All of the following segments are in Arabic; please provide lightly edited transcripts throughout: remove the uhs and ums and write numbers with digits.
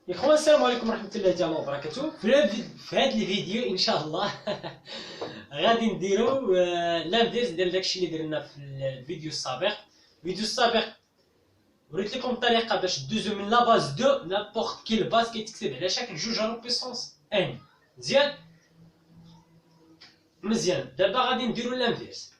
اخوان السلام عليكم ورحمه الله تعالى وبركاته. في هذا الفيديو ان شاء الله غادي نديرو لانفيرس ديال داكشي اللي درنا في الفيديو السابق. وريت لكم الطريقه باش دوزو من لا باز دو نابورت كيل باز كيتكتب على شكل جوج على بيسونس ان. مزيان دابا غادي نديرو لانفيرس،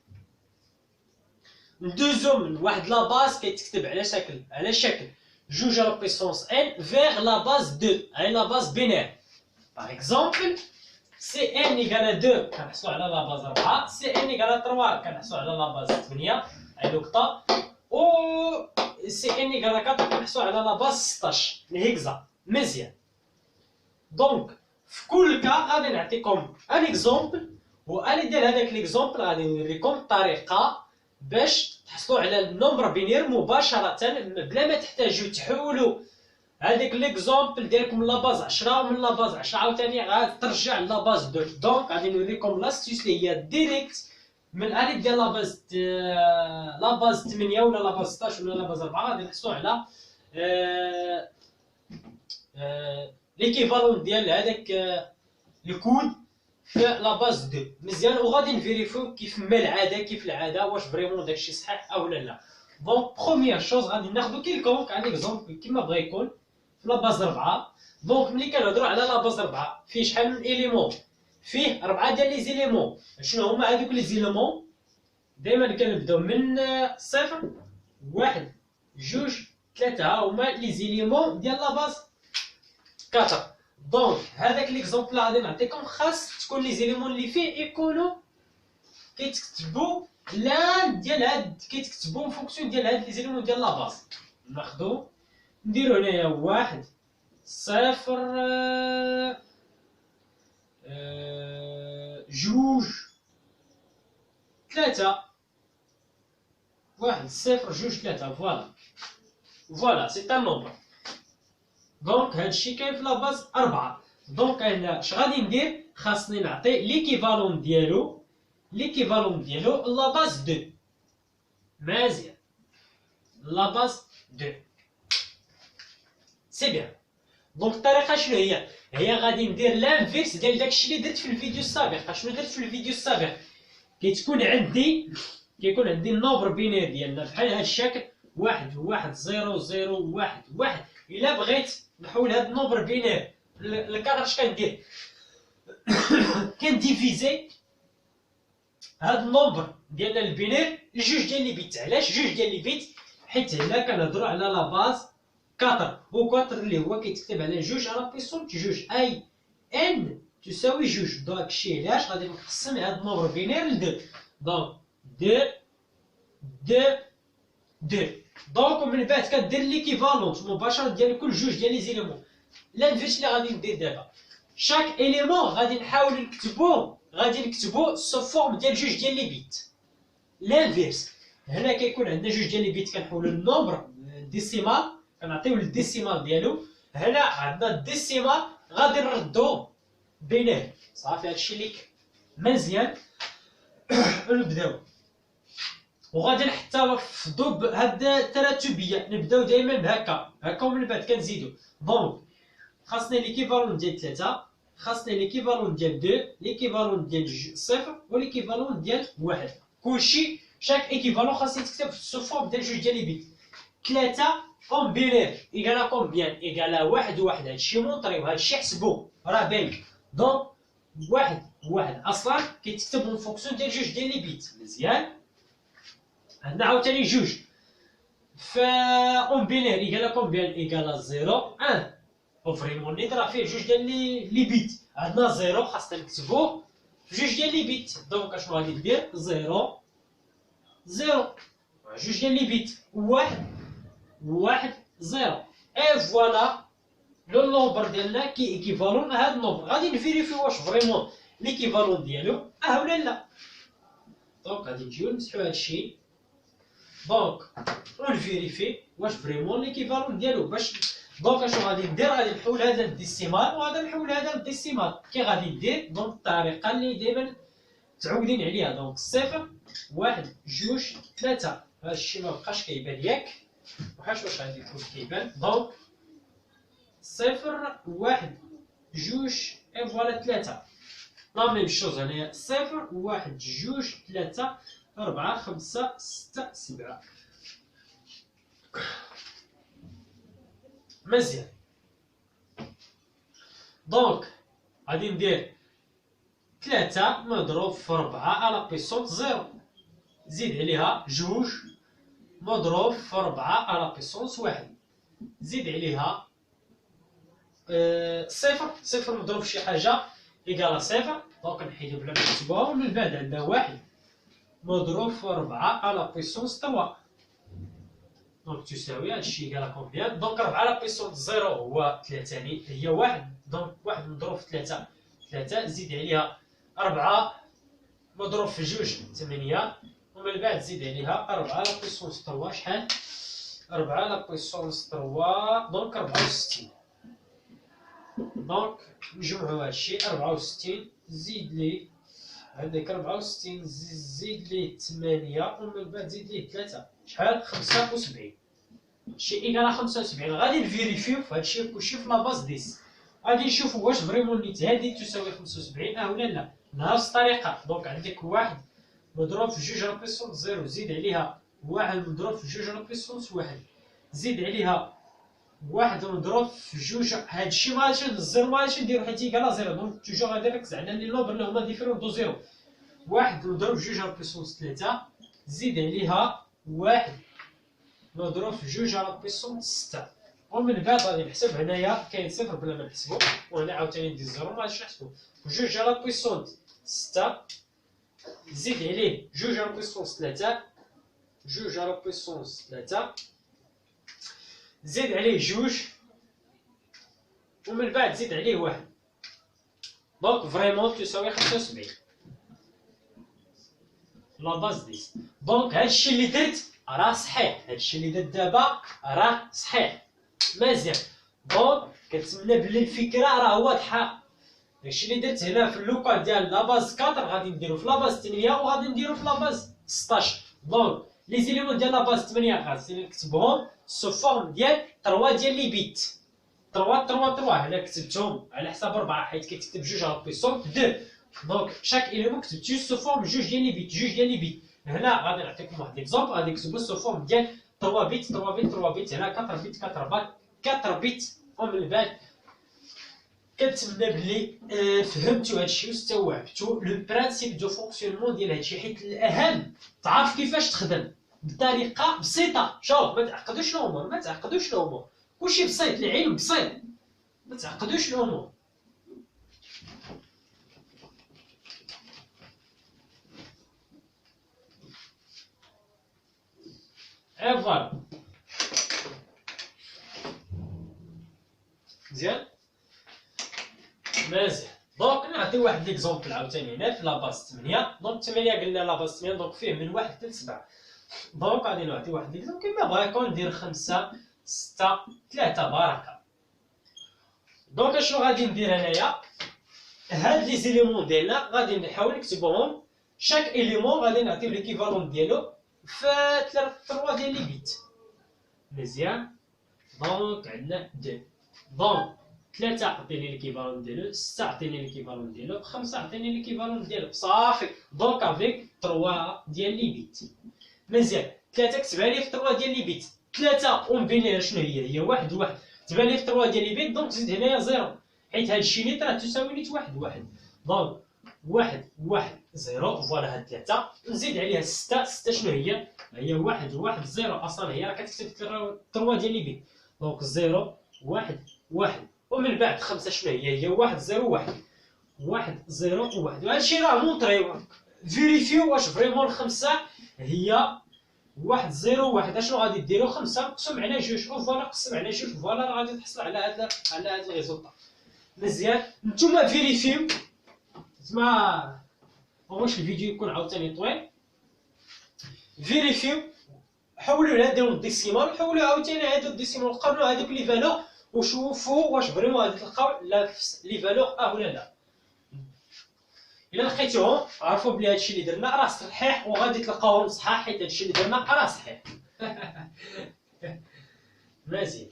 ندوزو من واحد لا باز كيتكتب على شكل جوج على بيسونس n vers la base 2 هاي لا باز بينير. باغ اكزومبل سي n ايكال 2 كنحصلو على لا باز 4، سي n ايكال 3 كنحصلو على لا باز 8 هاي نقطة، و سي n ايكال 4 كنحصلو على لا باز 16 الهكزا. مزيان دونك في كل كا غادي نعطيكم ان اكزومبل، واني ديال هذاك ليكزومبل غادي نوريكم الطريقة باش تحصلوا على النومبر بينير مباشرة بلا ما تحتاجوا تحولوا هذيك ليكزومبل ديالكم من لاباز 10 ومن لاباز 10 عاوتاني غادي ترجع لاباز 2. دونك غادي نوريكم لاستيس اللي هي ديريكت من الالف ديال لاباز 8 ولا لاباز 16 ولا لاباز 4 غادي نحصلوا على ليكيفالون ديال هذاك الكود في لاباز 2. مزيان وغادي نفيريفيو كيف العاده واش فريمون داكشي صحيح او لا. دونك بروميير شوز غادي ناخذ كيلكونك ان اكزومبل كيما بغا يكون في لاباز 4. دونك ملي كنهضروا على لاباز 4 فيه شحال من اليمون؟ فيه 4 ديال لي زيليمون. شنو هما هذوك لي زيليمون؟ دائما كنبداو من 0 1 2 3 ها هما لي زيليمون ديال لاباز 4. دونك هذاك ليكزومبل غادي نعطيكم خاص تكون لي زيليمون اللي فيه يكونوا كيتكتبوا لان ديال هاد كيتكتبوا فونكسيون ديال هاد لي زيليمون ديال لاباز. ناخذو نديرو هنايا 1 0 جوج 3 1 0 جوج 3. فوالا سي ان نومبر. دونك هادشي كاين في لاباز 4. دونك انا اش غادي ندير؟ خاصني نعطي ليكيفالون ديالو لاباز 2. مزيان لاباز 2 سي بيان. دونك الطريقه شنو هي غادي ندير لانفيرس ديال داكشي اللي درت في الفيديو السابق. شنو درت في الفيديو السابق؟ كيكون عندي النومبر بينير ديالنا بحال هذا الشكل 1 1 0 0 1 1. الا بغيت نحول هذا النومبر بينير لكادر اش كندير؟ كنديفيزي هذا النومبر ديالنا البينير لجوج ديال لي بيت. علاش جوج ديال لي بيت؟ حيت هنا كنهضروا على لا باز 4 و 4 اللي هو كيتكتب على جوج على بيسونت جوج اي ان تساوي جوج. دونك الشيء علاش غادي نقسم هذا النومبر بينير ل 2. دونك 2 دونك ومن بعد كدير ليكيفالونت مباشره ديال كل جوج ديال لي زيليمون. لانفيرس اللي غادي ندير دابا شاك اليمون غادي نحاول نكتبوه سو فورم ديال جوج ديال لي بيت. لانفيرس هنا كيكون عندنا جوج ديال لي بيت كنحولوا للنومبر ديسيمال كنعطيو الديسيمال ديالو. هنا عندنا الديسيمال غادي نردو بينه. صافي هادشي اللي مزيان. نبداو وغادي نحتفظوا بهاد التراتبيه. نبداو دائما بهكا ومن بعد كنزيدو. دونك خاصني ليكيفالون ديال 3، خاصني ليكيفالون ديال 2، ليكيفالون ديال 0 وليكيفالون ديال 1. كلشي شاك ايكيفالون خاص يتكتب في فورم ديال جوج ديال لي بيت. 3 كوم بينير ايكالا كومبيان؟ ايكالا 1 1. هادشي مونطريو، هادشي حسبوه راه باين. دونك 1 اصلا كيتكتب من فونكسيون ديال جوج ديال لي بيت. مزيان عندنا عاوتاني جوج ف اون بينير ايكالا كومبيان؟ ايكالا 0 1. وفريمون نيت راه فيه جوج ديال لي بيت. عندنا 0 خاصنا نكتبوه في جوج ديال لي بيت. دونك اشنو غادي ندير؟ 0 0 جوج ديال لي بيت 1 0. اي فوالا لو نومبر ديالنا كي ايكيفالون هاد النومبر. غادي نفيريفيو واش فريمون ليكيفالون ديالو ولا لا. دونك غادي نجيو نمسحو هادشي. دونك ونفيريفي واش فريمون ليكيفالون ديالو. باش دونك اشنو غادي ندير؟ غادي نحول هذا للديسيمال وهذا نحول هذا للديسيمال. كي غادي ندير؟ دونك الطريقه اللي دائما متعودين عليها. دونك 0 1 2 3. هادشي ما بقاش كيبان ياك؟ واش غادي يكون كيبان؟ دونك صفر واحد جوج اي فوالا ثلاثة. لا ميم شوز هنايا صفر واحد جوج ثلاثة أربعة خمسة ستة سبعة. مزيان. دونك غادي ندير ثلاثة مضروب في ربعة على بيسونت زيرو، زيد عليها جوج مضروب في ربعة على بيسونت واحد، زيد عليها صفر، صفر مضروب في شي حاجة إيكالا صفر، دونك نحيدو بلا ما نكتبوها، ومن بعد عندنا واحد مضروب في ربعة على بيسونت توا، دونك تساوي هادشي إيكالا كومبيان، دونك ربعة على بيسونت زيرو هو تلاتاني هي واحد، دونك واحد مضروب في ثلاثة ثلاثة، زيد عليها ربعة مضروب في جوج ثمانية، ومن بعد زيد عليها ربعة على بيسونس تروا شحال؟ ربعة على بيسونس تروا دونك 64. دونك نجمعو هادشي 64 زيد لي عندك 64 زيد لي 8 ومن بعد زيد ليه 3 شحال؟ 75. شي إيكالا 75. غادي نفيريفيو في هادشي كلشي في لاباز 10، غادي نشوفو واش فريمون نيت هادي تساوي 75 ولا لا، بنفس الطريقة. دونك عندك واحد مضروب في جوج على بيسونس زيرو، زيد عليها واحد مضروب في جوج على بيسونس واحد، زيد عليها واحد مضروب في جوج. هادشي ماغاديش الزيرو ماغاديش نديرو حيت إيكالا زيرو، دونك توجور غادي نركز على لي نومبر اللي هما ديفيرون دو زيرو. واحد مضروب في جوج على بيسونس تلاتة، زيد عليها واحد مضروب في جوج على بيسونس ستة، ومن بعد غادي نحسب هنايا كاين صفر بلا ما نحسبو، وهنا عاوتاني ندير زيرو ماغاديش نحسبو. جوج على بيسونس ستة زيد عليه جوج على بيسونس تلاتة، جوج على بيسونس تلاتة زيد عليه جوج، ومن بعد زيد عليه واحد، دونك فريمون تساوي 75 لا باز 10. دونك هادشي اللي درت راه صحيح، هادشي اللي درت دابا راه صحيح مزيان. دونك كنتمنى بلي الفكره راه واضحه. داكشي اللي درت هنا في اللوكال ديال لاباز 4 غادي نديرو في لاباز 8 وغادي نديرو في لاباز 16. دونك لي زيليمون ديال لاباز 8 غادي نكتبهم سو فورم ديال 3 ديال لي بيت، 3 3 3 هنا كتبتهم على حساب 4 حيت كيتكتب جوج على بيسونت 2. دونك شاك إيليمون كتبتو سو فورم جوج ديال لي بيت، جوج ديال لي بيت. هنا غادي نعطيكم واحد ليكزومبل، غادي نكتبو سو فورم ديال 3 بيت 3 بيت 3 بيت، هنا 4 بيت 4 بيت، ومن بعد كنتمنى بلي فهمتوا هادشي واستوعبتوا لو برانسيب دو فونكسيونمون ديال هادشي، حيت الاهم تعرف كيفاش تخدم بطريقه بسيطه. شوف ما تعقدوش الامور، ما تعقدوش الامور، كلشي بسيط، العلم بسيط، ما تعقدوش الامور. فوالا مزيان مزيان. دونك نعطي واحد ليكزومبل عاوتاني هنا في لاباز 8. دونك 8 قلنا لاباز 8 دونك فيه من 1 حتى ل 7. دونك غادي نعطي واحد ليكزومبل كيما بغا يكون، ندير 5 6 3 بركة. دونك اشنو غادي ندير انايا؟ هاد لي زيليمون ديالنا غادي نحاول نكتبوهم، شاك إليمون غادي نعطيو ليكيفالون ديالو في 3 ديال لي بيت. مزيان. دونك عندنا 2. دونك 3 عطيني ليكيفالون ديالو، 6 عطيني ليكيفالون ديالو، 5 عطيني ليكيفالون ديالو، صافي. دونك افيك 3 ديال لي بيت. مزيان. 3 كتبها لي في 3 ديال لي بيت، 3 ومن بينها شنو هي؟ هي واحد واحد، تبان لي في 3 ديال لي بيت، دونك زيد هنايا زيرو، حيت هادشي نيت راه تساوي نيت واحد واحد. دونك واحد واحد زيرو، فوالا هاد 3 نزيد عليها 6، 6 شنو هي؟ هي واحد واحد زيرو، اصلا هي راه كتكتب في 3 ديال لي بيت. دونك زيرو واحد واحد، ومن بعد 5 شنو هي؟ هي واحد زيرو واحد، واحد زيرو واحد. وهادشي راه مونطري، فيريفيو واش فريمون 5 هي واحد زيرو واحد. اشنو غادي ديرو؟ 5 مقسوم على جوج، وفوالا قسم على جوج، فوالا راه غادي تحصل على هاد الريزولطا. مزيان. نتوما فيريفيو، ما واش الفيديو يكون عاوتاني طويل، فيريفيو، حولوا لهادو الديسيمال، حولوا عاوتاني هادو الديسيمال، قارنوا هادوك لي فالور وشوفوا واش فريمون غادي تلقاو لي فالور ولا لا. الا لقيتوهم عرفوا بلي هادشي اللي درنا راه صحيح، وغادي تلقاوهم صحاح حيت هادشي اللي درنا راه صحيح. مزيان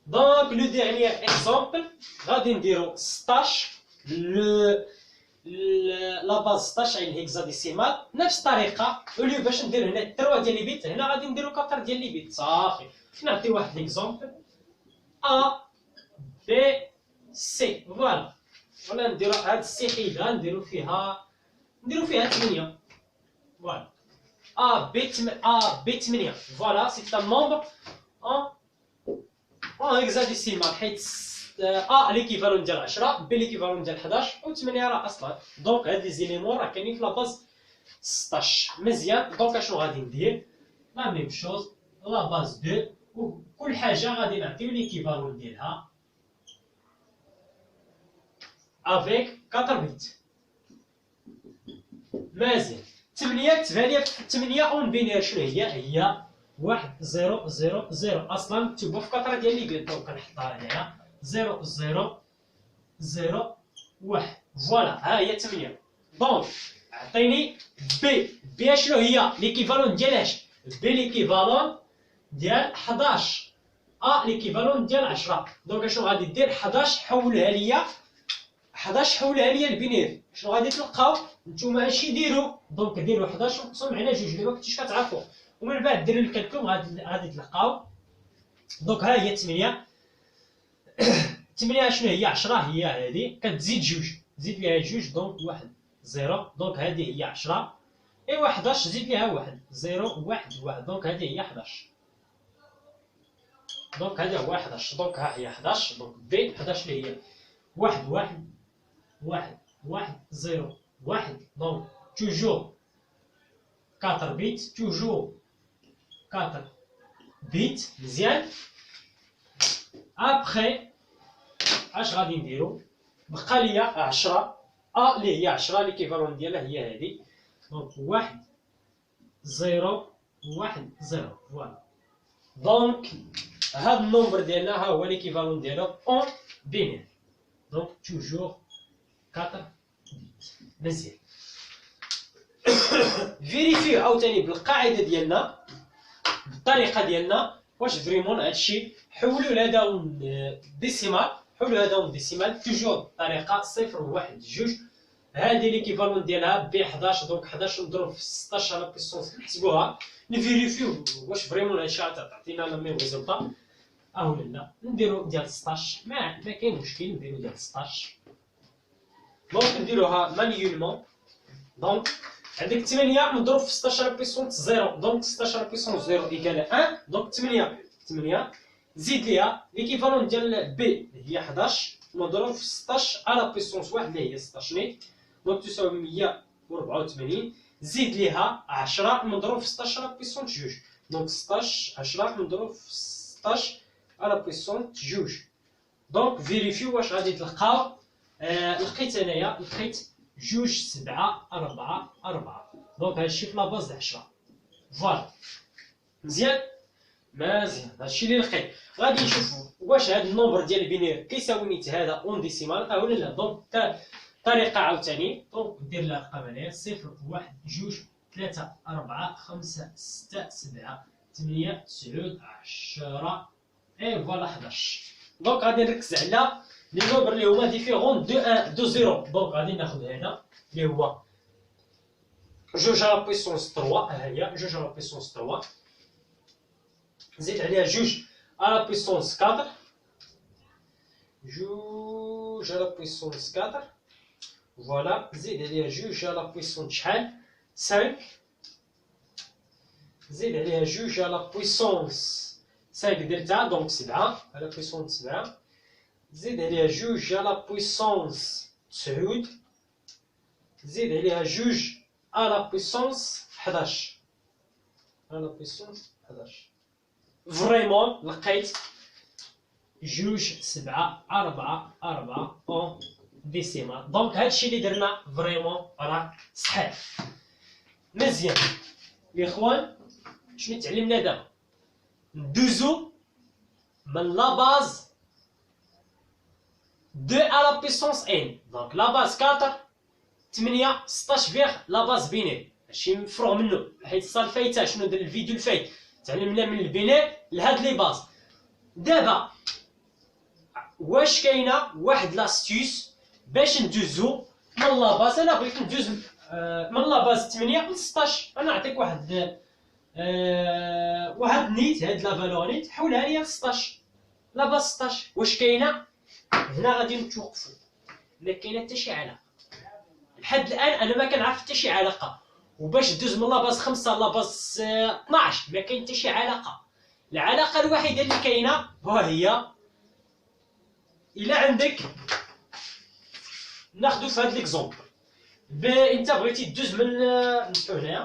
دونك لو ديرنيير اكزومبل غادي نديرو 16 لا باز 16 على الهكزاديسيمال نفس الطريقه. اوليو باش ندير هنا 3 ديال لي بيت هنا غادي نديرو 4 ديال لي بيت صافي. نعطي واحد ليكزومبل ا بي سي فوالا، ولا نديرو هاد السي حيدها نديرو فيها 8 فوالا. ا بي 8 فوالا سي ان نومبر ان هكزاديسيمال حيت ا ليكيفالون ديال 10 بي ليكيفالون ديال 11 و 8 راه اصلا. دونك هاد لي زيليمون راه كاينين في لاباز 16 مزيان. دونك اشنو غادي ندير؟ لا ميم شوز لا باز 2 وكل حاجه غادي نعطيو ليكيفالون ديالها افيك 4 بيت مزيان. 8 تبان لي 8 اون بينير شنو هي 1 0 0 0 اصلا مكتوبه في 4 ديال لي بيت. دونك كنحطها هنايا 0 0 0 1 فوالا ها هي 8. دونك عطيني بي شنو هي ليكيفالون ديال اش؟ بي ليكيفالون ديال 11 ليكيفالون ديال 10. دونك اشنو غادي دير؟ 11 حولها ليا لبينير. شنو غادي تلقاو نتوما؟ اش ديروا؟ دونك ديروا 11 مقسوم على 2 دابا كنتيش كتعرفوا، ومن بعد ديروا الكالكول غادي تلقاو. دونك ها هي 8 شنو هي؟ 10 هي هذه كتزيد 2 زيد ليها 2 دونك 1 0 دونك هذه هي 10 ايوا 11 زيد ليها 1 0 1 1 دونك هذه هي 11 دونك هذا هو 11. دونك ها هي 11 دونك بي 11 اللي هي 1 1 1 1 0 1 دونك توجور 4 بيت توجور 4 بيت مزيان. ابخي اش غادي نديرو؟ بقى ليا 10 اللي هي 10 ليكيفالون ديالها هي هذه دونك 1 0 1 0 فوالا. دونك هاد النومبر ديالنا ها هو ليكيفالون ديالو اون بينير دونك توجور 4 بيت مزيان. فيريفيو عاوتاني بالقاعده ديالنا بالطريقه ديالنا واش فريمون هادشي حولوا لهذا ديسيمال توجور الطريقه 0 1 2 هادي ليكيفالون ديالها ب 11 دونك 11 نضرب في 16 على بيسونس نحسبوها نفيريفيو واش فريمون هادشي تعطينا لا ميم ريزولطا ولا لا. نديرو ديال 16 ما كاين مشكل نديرو ديال 16 دونك نديروها مانيولمون. دونك عندك 8 مضروب في 16 على بيسونس 0 دونك 16 على بيسونس 0 ايكال 1 دونك 8 زيد ليها ليكيفالون ديال بي هي 11 مضروب في 16 على بيسونس 1 اللي هي 16 نيت دونك تساوي 184 زيد ليها 10 مضروب في 16 على بيسونس 2 دونك 16 10 مضروب في 16 على بيسونس 2 دونك فيريفيو واش غادي تلقاو. لقيت انايا 2 7 4 4 دونك هادشي في لاباز 10 فوالا مزيان هادشي اللي لقيت. غادي نشوفو واش هاد النومبر ديال البينير كيساوي نيت هذا اون ديسيمال ولا لا. دونك طريقه عاوتاني دونك دير الارقام هنايا 0 1 2 3 4 5 6 7 8 9 10 اي فوالا 11. دونك غادي نركز على لي نومبر اللي هما ديفيرون دو 1 دو 0 دونك غادي ناخذ هذا اللي هو 2 على بيسونس 3 ها هي 2 على بيسونس 3 زيد عليها 2 على بيسونس 4 2 على بيسونس 4 فوالا زيد عليها 2 على بيسونس شحال 5 زيد عليها 2 على بيسونس 5 درتها دونك 7 على بيسونس 7 زيد عليها 2 على بيسونس 9 زيد عليها 2 على بيسونس 11 على بيسونس 11 فريمون لقيت 2 7 4 4 اون ديسيمال. دونك هادشي اللي درنا فريمون راه صحيح مزيان. الاخوان شنو تعلمنا دابا؟ ندوزو من لا باز 2 على بيسونس ان دونك لا باز 4 8 16 فيغ لا باز بينير هادشي مفروغ منه حيت الصال الفايته شنو در الفيديو الفايت تعلمنا من البينير لهاد لي باز. دابا واش كاينه واحد لاستيوس باش ندوزو من لاباز. انا بغيت ندوز من لاباز 8 ل 16. انا نعطيك واحد نيت، هاد لا فالور نيت حولها ليا ل 16 لاباز 16. واش كاينه؟ هنا غادي نتوقفوا، ما كاينه حتى شي علاقه لحد الان. انا ما كنعرف حتى شي علاقه. وباش دوز من لاباز 5 لاباز 12 ما كاين حتى شي علاقه. العلاقه الوحيده اللي كاينه هي الا عندك، ناخذ في هذا ليكزومبل، انت بغيتي دوز من نفتحو هنايا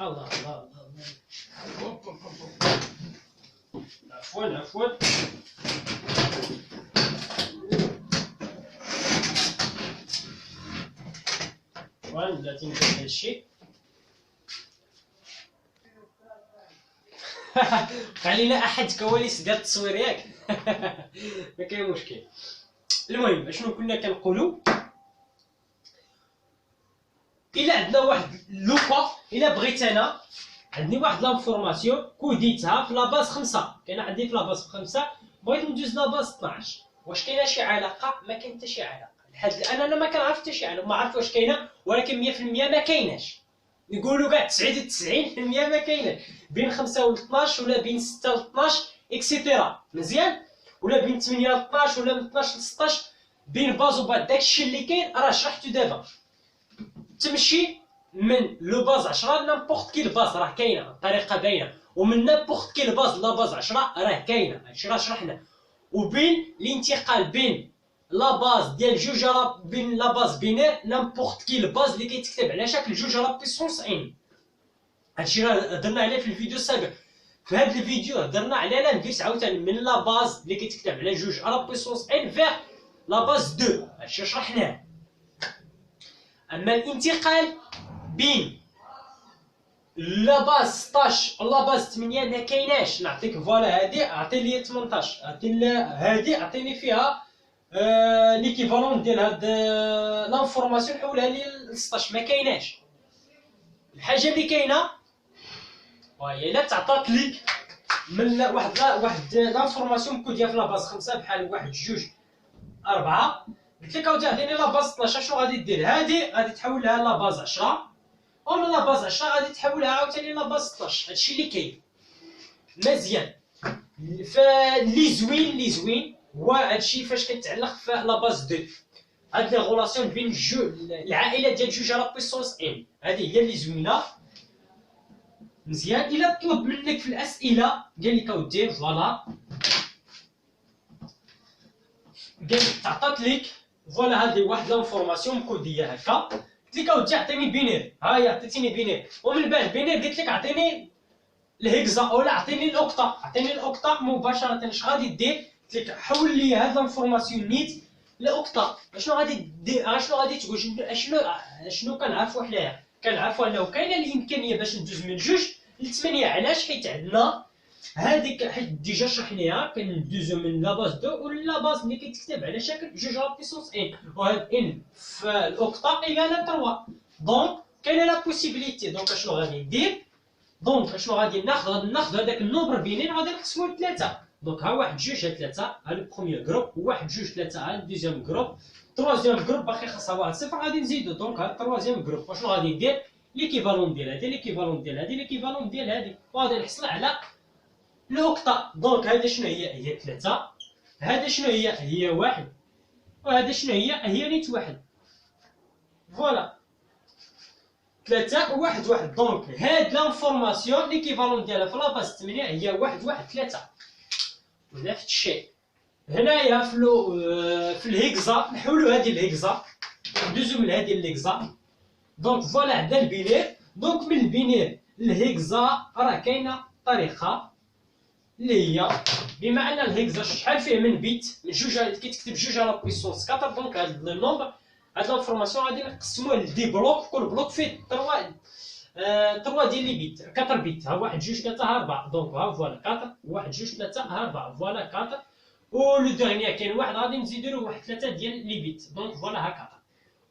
الله الله الله عفوا بلاتي ندير هذا الشيء. بقى لينا احد كواليس ديال التصوير ياك. ما كاين مشكل. المهم اشنو كنا كنقولوا؟ الا عندنا واحد لوبا، الا بغيت انا عندي واحد لانفورماسيون كوديتها في لاباز 5، كاين عندي في لاباز 5 بغيت ندوز لاباز 12. واش كاينه شي علاقه؟ ما كاين حتى شي علاقه لحد الان. انا ما كنعرف حتى شي علاقه، ما عرفت واش كاينه، ولكن 100% ما كايناش. نقولوا كاع 99% ما كايناش. بين 5 و 12 ولا بين 6 و 12 اكسيتيرا مزيان، ولا بين 8 و 12 ولا من 12 ل 16 بين باز وبعد. داكشي اللي كاين راه شرحته دابا. تمشي من لو باز 10 لنابورت كيل باز راه كاينه، الطريقه باينه. ومن نابورت كيل باز لا باز 10 راه كاينه، هادشي راه شرحنا. وبين الانتقال بين لا باز ديال جوج بين لا باز بينير نابورت كيل باز اللي كيتكتب على شكل جوج على بيسونس ان. هادشي راه هضرنا عليه في الفيديو السابق. في هذا الفيديو هضرنا على لا نفيس عاوتاني من لا باز اللي كيتكتب على جوج على بيسونس ان فيغ لا باز 2. هادشي شرحناه. اما الانتقال بين لا باز 16 لا باز 8 ما كايناش. نعطيك فوالا هادي عطي لي 18، عطي هادي عطيني فيها ليكيفالون ديال هاد لانفورماسيون حولها لي ل 16. ما كايناش. الحاجه اللي كاينه وهي الا تعطات ليك من واحد لانفورماسيون كوديها في لا باز 5 بحال 1 2 4، قلت لك عاوتاني عطيني لا باز 12. شنو غادي دير؟ هادي غادي تحولها لا باز 10، ومن لا باز 10 غادي تحولها عاوتاني لا باز 16. هادشي اللي كاين مزيان. فاللي زوين هو هادشي فاش كتعلق في لا باز 2. هاد لي غولاسيون بين العائله ديال جوج على بيسونس ان، هادي هي اللي زوينه مزيان. الا طلب منك في الاسئله قال لك اودي فوالا، قال لك تعطات لك فوالا هادي واحد لانفورماسيون مكوديه هكا، قلت لك اودي عطيني بينير، ها هي عطيتيني بينير، ومن بعد بينير قلت لك عطيني الهكزا ولا عطيني الاوكتا. عطيني الاوكتا مباشره. اش غادي دير؟ قلت لك حول لي هاد لانفورماسيون نيت لاوكتا. اشنو غادي دير؟ اشنو غادي تقول؟ شنو كنعرفوا حنايا؟ كنعرفوا انه كاينه الامكانيه باش ندوز من 2 ل 8. علاش؟ حيت عندنا هذيك، حيت ديجا شرحناها، كندوزو من لا باز 2 ولا باز اللي كيتكتب على شكل جوج على بيسونس ان، وهاد ان في الاوكتا ايكال 3. دونك كاينه لا بوسيبيليتي. دونك اشنو غادي ندير؟ دونك اشنو غادي ناخذ هذاك النومبر بينين غادي نقسموه لثلاثه. دونك ها 1 2 ها 3، ها البروميير جروب، 1 2 3 ها الدوزيام جروب، التروازيام جروب باقي خاصها واحد صفر غادي نزيدو. دونك ها التروازيام جروب واشنو غادي ندير؟ ليكيفالون ديال هادي، ليكيفالون ديال هادي، ليكيفالون ديال هادي، وغادي نحصل على الاوكتا. دونك هذا شنو هي 3، هذا شنو هي 1، وهذا شنو هي نيت 1. فوالا 3 1 1. دونك هاد لانفورماسيون ليكيفالون ديالها في لاباز 8 هي 1 1 3. نفس الشيء هنايا في الهكزا. نحولوا هذه الهكزا ندوزو من هذه الهكزا. دونك فوالا عندنا البينير. دونك من البينير للهكزا راه كاينه طريقه اللي هي بما ان الهكزا شحال فيه من بيت، من جوج كيتكتب جوج على بويسونس 4. دونك هاد النومبر هاد لانفورماسيون غادي نقسموها لدي بلوك، كل بلوك فيه 3 ديال لي بيت، 4 بيت. ها 1 2 3 ها 4. دونك ها فوالا 4 1 2 3 ها 4 فوالا 4. و لو ديرنيير كاين واحد غادي نزيدو له واحد 3 ديال لي بيت. دونك فوالا ها 4.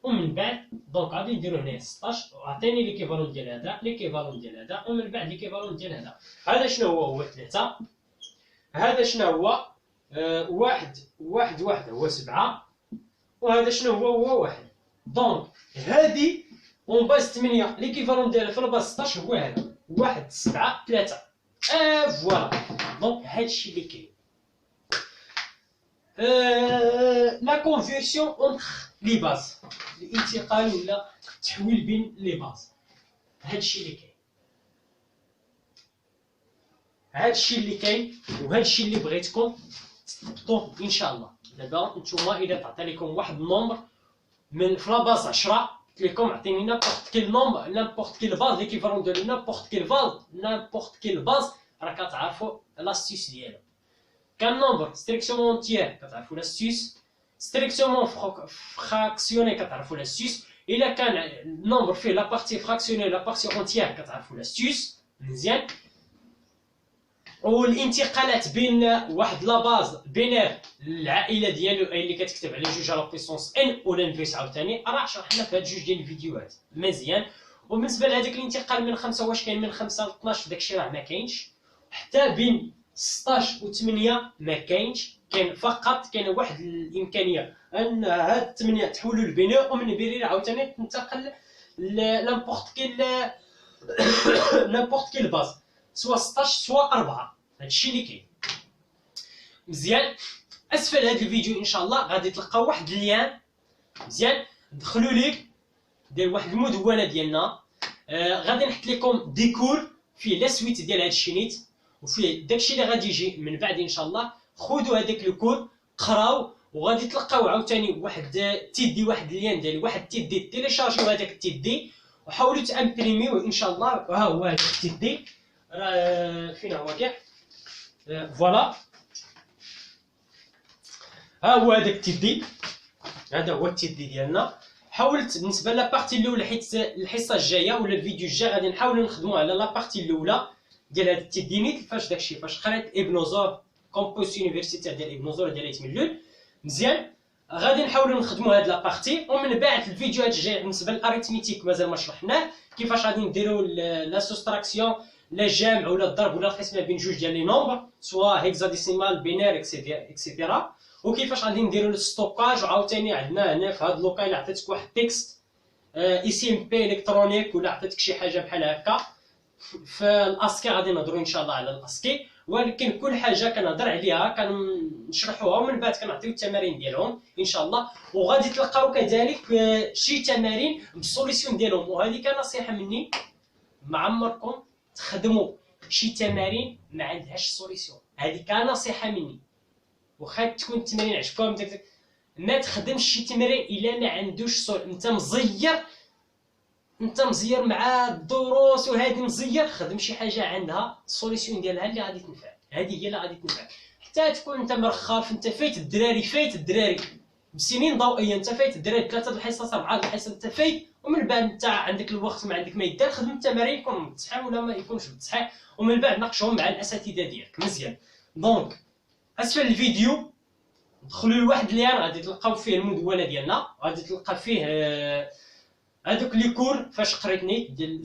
ومن بعد دونك غادي نديرو هنايا 16 وعطيني ليكيفالون ديال هذا ليكيفالون ديال هذا ومن بعد ليكيفالون ديال هذا. هذا شنو هو 3 هذا شنو هو واحد واحد واحد هو 7 وهذا شنو هو 1. دونك هادي اون باز 8 ليكيفالون ديالها في الباز 16 هو هذا 1 7 3 فوالا. دونك هادشي اللي كاين. لا كونفيرسيون اونتر لي باز الانتقال ولا التحويل بين لي باز هادشي اللي كاين. هادشي اللي كاين وهادشي اللي بغيتكم تطبقوه ان شاء الله. دابا نتوما الا تعطي لكم واحد النومبر من في لاباز 10 قلت لكم عطيني نابورت كيل نومبر نابورت كيل باز ليكيفالون ديال نابورت كيل باز نابورت كيل باز راه كتعرفوا لاستيس ديالو. كان نومبر ستريكتومون تيير كتعرفوا لاستيس ستريكتومون فراكسيوني كتعرفوا لاستيس. الا كان نومبر فيه لا بارتي فراكسيوني لا بارتي اونتيير كتعرفوا لاستيس مزيان. والانتقالات بين واحد لاباز بينير العائله ديالو اللي كتكتب على جوج على بيسونس ان ولا انفيرس عاوتاني راه شرحنا في هاد جوج ديال الفيديوهات مزيان. وبالنسبه لهذاك الانتقال من 5 واش كاين من 5 ل 12 داكشي راه ما كاينش. حتى بين 16 و 8 ما كاينش. كاين فقط كاين واحد الامكانيه ان هاد 8 تحولوا لبينير ومن بينير عاوتاني تنتقل نامبورت كيل باز سوا 16 سوا 4. هادشي اللي كاين مزيان. اسفل هذا الفيديو ان شاء الله غادي تلقاو واحد اللين مزيان دخلوا ليه ديال واحد المدونه ديالنا. غادي نحط لكم ديكور فيه لا سويت ديال هاد الشينيت وفيه داكشي اللي غادي يجي من بعد ان شاء الله. خذوا هذاك الكور قراو وغادي تلقاو عاوتاني واحد تيدي واحد اللين ديال واحد تيدي تيليشارجيو هذاك التيدي وحاولوا تامبريميوه ان شاء الله. ها هو هذاك التيدي راه فين هو كاع فوالا. ها هو هذاك التيدي هذا هو التيدي ديالنا. حاولت بالنسبه لابارتي الاولى حيت الحصه الجايه ولا الفيديو الجاي غادي نحاولوا نخدموا على لابارتي الاولى ديال هذا التيدي نيت فاش داكشي فاش قريت ابنوزور كومبوز يونيفرسيتير ديال ابنوزور ديال ايتملول مزيان. غادي نحاولوا نخدموا هاد لابارتي ومن بعد الفيديوهات الجايه بالنسبه للاريتميتيك مازال ما شرحناه كيفاش غادي نديروا لا سوستراكسيون لا الجمع ولا الضرب ولا القسمه بين جوج ديال لي نومبر سوا هيكزاديسيمال بينير اكسيتيرا وكيفاش غادي نديروا الستوكاج. وعاوتاني عندنا هنا في هاد اللوكال عطيتك واحد تكست اي ام بي الكترونيك ولا عطيتك شي حاجه بحال هكا. في الاسكي غادي نهضروا ان شاء الله على الاسكي ولكن كل حاجه كنهضر عليها كنشرحوها ومن بعد كنعطيو التمارين ديالهم ان شاء الله. وغادي تلقاو كذلك شي تمارين بالسوليسيون ديالهم وهذه كنصيحه مني ما عمركم تخدموا شي تمارين ما عندهاش سوليسيون. هذه كنصيحه مني واخا تكون التمارين عجبكم ما تخدمش شي تمرين الا ما عندوش انت مزير مع الدروس وهذه مزير. خدم شي حاجه عندها السوليسيون ديالها اللي غادي تنفعك. هذه هي اللي غادي تنفعك حتى تكون انت مرخاف انت فايت الدراري بسنين ضوئيه. انت فايت الدراري 3 الحصص 4 الحصص انت فايت ومن بعد انت عندك الوقت ما عندك ما يدار. خدم التمارين يكون متصحح ولا ما يكونش متصحح ومن بعد ناقشهم مع الاساتذه ديالك مزيان. دونك اسفل الفيديو دخلوا لواحد اللين غادي تلقاو فيه المدونه ديالنا غادي تلقى فيه هذوك لي كور فاش قريت نيت ديال